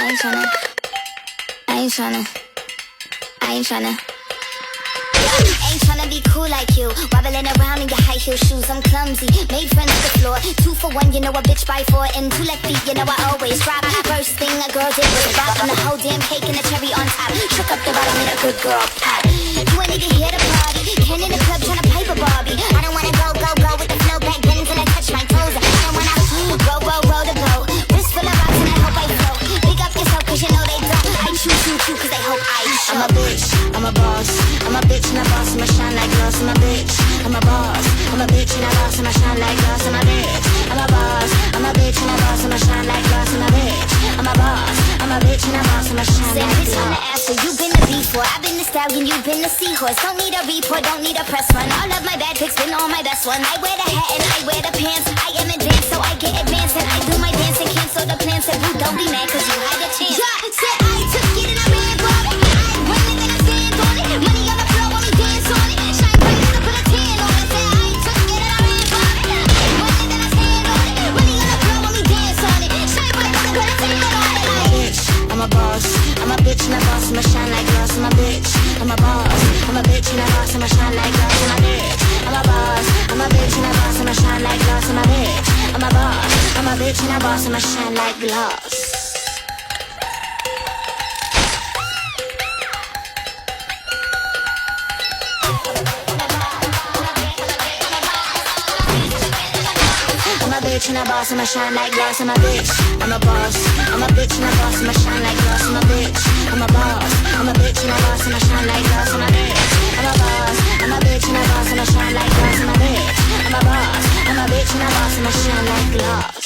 ain't tryna, I ain't tryna, I ain't tryna. Ain't tryna be cool like you, wobbling around in your high heel shoes. I'm clumsy, made friends with the floor. 2 for 1, you know a bitch by 4. And 2 left feet, you know I always drop. First thing a girl did was drop on the whole damn cake and the cherry on top. Shook up the bottom in a good girl pop. You ain't even here to party, Ken in the club tryna pipe a Barbie. I don't wanna go with the flow back then till I touch my toes. I don't wanna roll the boat. Wrist full of rocks and I hope I float. Big up yourself cause you know they don't. I choose you too cause they hope I show. I'm a bitch, I'm a boss. I'm a bitch and a boss, I'ma shine like glass. I'm a bitch, I'm a boss. I'm a bitch and a boss, I'ma shine like glass. I'm a bitch, I'm a boss. I'm a bitch and a boss, I'ma shine like glass. I'm a bitch, I'm a boss. I'm a bitch and a boss, I'ma shine like glass. On the ass, so you've been the before. I've been the stallion, you've been the seahorse. Don't need a report, don't need a press run. All of my bad pics been all my best one. I wear the hat and I wear the pants. I am advanced, so I get advanced. And I do my dance and cancel the plans. So you don't be mad cause you had a chance. Yeah, said I took it and I ran for it. I run it and I stand on it. Money on the floor when we dance on it. Shine bright and I put a tan on it. Said I took it and I ran for it. Run it and I stand on it. Money on the floor when we dance on it. Shine bright and I put a tan on it. I'm a bitch, I'm a boss. I'm a bitch and a boss, I'ma shine like glass. I'm a bitch, I'm a boss. I'm a bitch and a boss, I'ma shine like glass. I'm a bitch, I'm a boss. I'm a bitch and a boss, I'ma shine like glass. I'm a bitch, I'm a boss. I'm a bitch and a boss, I'ma shine like glass. I'm a bitch and a boss, I'ma shine like glass. I'm a bitch, I'm a boss. I'm a bitch and a boss, I'ma shine like glass. I'm a bitch, I'm a boss. I'm a bitch and a boss, I'ma shine like glass. I'm a bitch, I'm a boss. I'm a bitch and a boss, I'ma shine like glass. I'm a bitch, I'm a boss. I'm a bitch and a boss, I'ma shine like glass.